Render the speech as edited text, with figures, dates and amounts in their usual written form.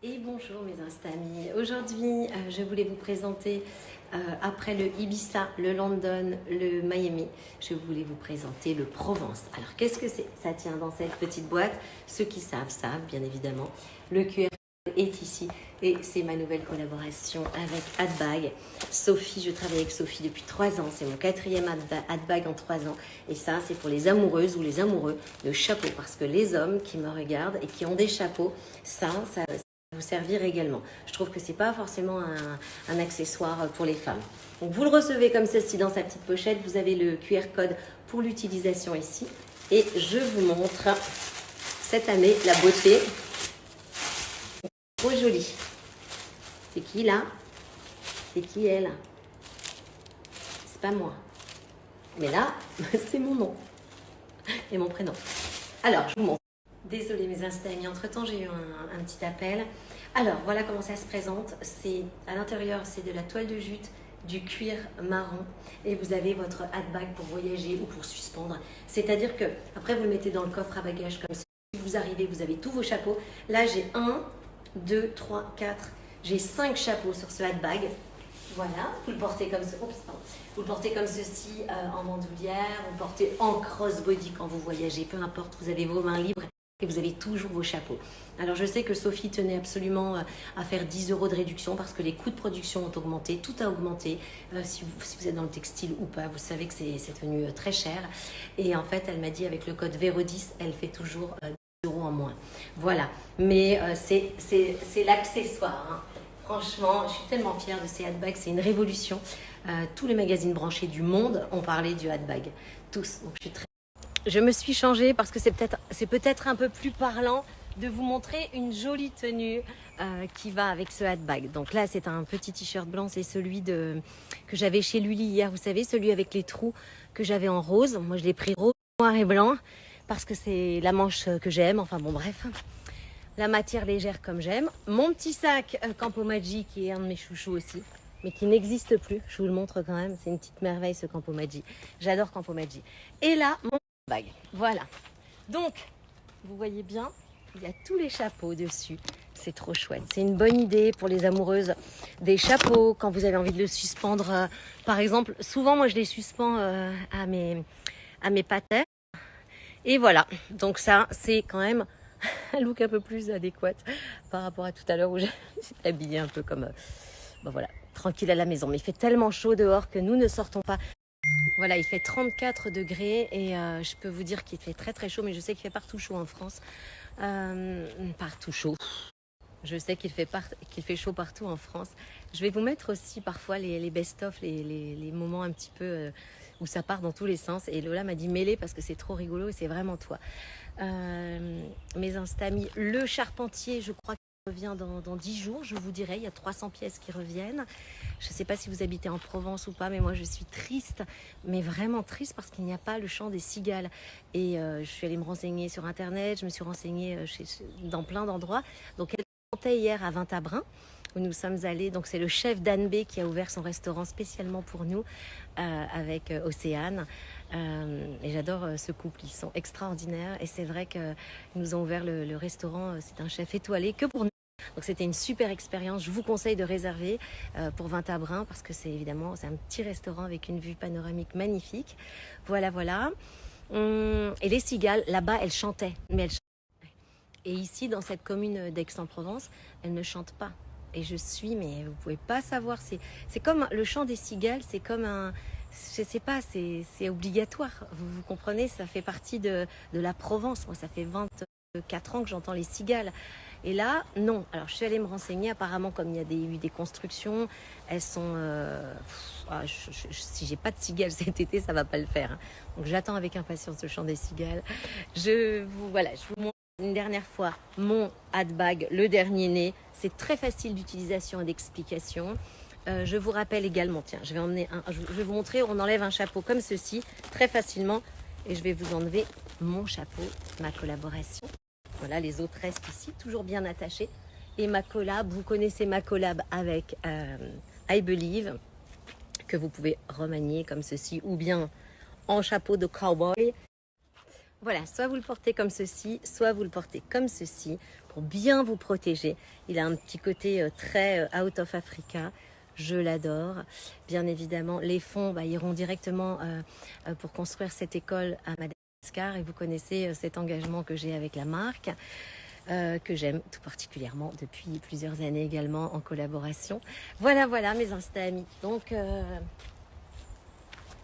Et bonjour mes Instamis, aujourd'hui je voulais vous présenter, après le Ibiza, le London, le Miami, je voulais vous présenter le Provence. Alors qu'est-ce que c'est? Ça tient dans cette petite boîte, ceux qui savent, savent bien évidemment. Le QR est ici et c'est ma nouvelle collaboration avec Hadbag. Sophie, je travaille avec Sophie depuis 3 ans, c'est mon 4e Hadbag en 3 ans. Et ça c'est pour les amoureuses ou les amoureux de chapeaux, parce que les hommes qui me regardent et qui ont des chapeaux, ça vous servir également. Je trouve que c'est pas forcément un accessoire pour les femmes. Donc vous le recevez comme ceci dans sa petite pochette. Vous avez le QR code pour l'utilisation ici. Et je vous montre cette année la beauté. Trop jolie. C'est qui là? C'est qui elle? C'est pas moi. Mais là, c'est mon nom et mon prénom. Alors, je vous montre. Désolée mes Instamis, entre-temps j'ai eu un petit appel. Alors voilà comment ça se présente. C'est à l'intérieur, c'est de la toile de jute, du cuir marron et vous avez votre Hadbag pour voyager ou pour suspendre. C'est-à-dire que après vous le mettez dans le coffre à bagages comme ça. Vous arrivez, vous avez tous vos chapeaux. Là j'ai 1, 2, 3, 4, j'ai 5 chapeaux sur ce Hadbag. Voilà, vous le portez comme ce... Oups, pardon. Vous le portez comme ceci en bandoulière, vous le portez en crossbody quand vous voyagez, peu importe, vous avez vos mains libres. Et vous avez toujours vos chapeaux. Alors je sais que Sophie tenait absolument à faire 10 € de réduction parce que les coûts de production ont augmenté, tout a augmenté. Si vous êtes dans le textile ou pas, vous savez que c'est devenu très cher. Et en fait, elle m'a dit avec le code VERO10, elle fait toujours 10 € en moins. Voilà, mais c'est l'accessoire. Hein. Franchement, je suis tellement fière de ces Hadbags, c'est une révolution. Tous les magazines branchés du monde ont parlé du Hadbag, tous. Donc je suis très... Je me suis changée parce que c'est peut-être un peu plus parlant de vous montrer une jolie tenue qui va avec ce Hadbag. Donc là, c'est un petit t-shirt blanc, c'est celui que j'avais chez Lully hier, vous savez, celui avec les trous que j'avais en rose. Moi, je l'ai pris rose, noir et blanc parce que c'est la manche que j'aime. Enfin bon, bref, la matière légère comme j'aime. Mon petit sac Campo Maggi qui est un de mes chouchous aussi, mais qui n'existe plus. Je vous le montre quand même, c'est une petite merveille ce Campo Maggi. J'adore Campo Maggi. Et là, mon bag. Voilà. Donc, vous voyez bien, il y a tous les chapeaux dessus. C'est trop chouette. C'est une bonne idée pour les amoureuses des chapeaux. Quand vous avez envie de le suspendre, par exemple, souvent moi je les suspends à mes patins. Et voilà. Donc ça, c'est quand même un look un peu plus adéquat par rapport à tout à l'heure où j'étais habillée un peu comme, ben voilà, tranquille à la maison. Mais il fait tellement chaud dehors que nous ne sortons pas. Voilà, il fait 34 degrés et je peux vous dire qu'il fait très très chaud, mais je sais qu'il fait partout chaud en France. Partout chaud. Je sais qu'il fait chaud partout en France. Je vais vous mettre aussi parfois les best-of, les moments un petit peu où ça part dans tous les sens. Et Lola m'a dit mêler parce que c'est trop rigolo et c'est vraiment toi. Mes Instamis, le charpentier, je crois revient dans 10 jours, je vous dirai, il y a 300 pièces qui reviennent. Je ne sais pas si vous habitez en Provence ou pas, mais moi je suis triste, mais vraiment triste parce qu'il n'y a pas le chant des cigales. Et je suis allée me renseigner sur internet, je me suis renseignée dans plein d'endroits. Donc elle chantait hier à Vintabrin, où nous sommes allés. Donc c'est le chef d'Anne B qui a ouvert son restaurant spécialement pour nous, avec Océane. Et j'adore ce couple, ils sont extraordinaires. Et c'est vrai qu'ils nous ont ouvert le restaurant, c'est un chef étoilé que pour nous. Donc c'était une super expérience. Je vous conseille de réserver pour Vintabrin parce que c'est un petit restaurant avec une vue panoramique magnifique. Voilà, voilà. Et les cigales, là-bas, elles chantaient. Mais elles chantaient. Et ici, dans cette commune d'Aix-en-Provence, elles ne chantent pas. Et mais vous pouvez pas savoir. C'est comme le chant des cigales, c'est comme un... Je sais pas, c'est obligatoire. Vous comprenez, ça fait partie de la Provence. Moi, ça fait 24 ans que j'entends les cigales. Et là, non. Alors, je suis allée me renseigner. Apparemment, comme il y a eu des constructions, elles sont... si j'ai pas de cigales cet été, ça va pas le faire. Hein. Donc, j'attends avec impatience le chant des cigales. Je vous montre une dernière fois mon Hadbag, le dernier né. C'est très facile d'utilisation et d'explication. Je vous rappelle également, tiens, je vais vous montrer, on enlève un chapeau comme ceci, très facilement. Et je vais vous enlever mon chapeau, ma collaboration. Voilà, les autres restent ici, toujours bien attachés. Et ma collab, vous connaissez ma collab avec I Believe, que vous pouvez remanier comme ceci, ou bien en chapeau de cowboy. Voilà, soit vous le portez comme ceci, soit vous le portez comme ceci pour bien vous protéger. Il a un petit côté très out of Africa. Je l'adore. Bien évidemment, les fonds iront directement pour construire cette école à Madagascar. Et vous connaissez cet engagement que j'ai avec la marque, que j'aime tout particulièrement depuis plusieurs années également en collaboration. Voilà, voilà mes Insta amis. Donc,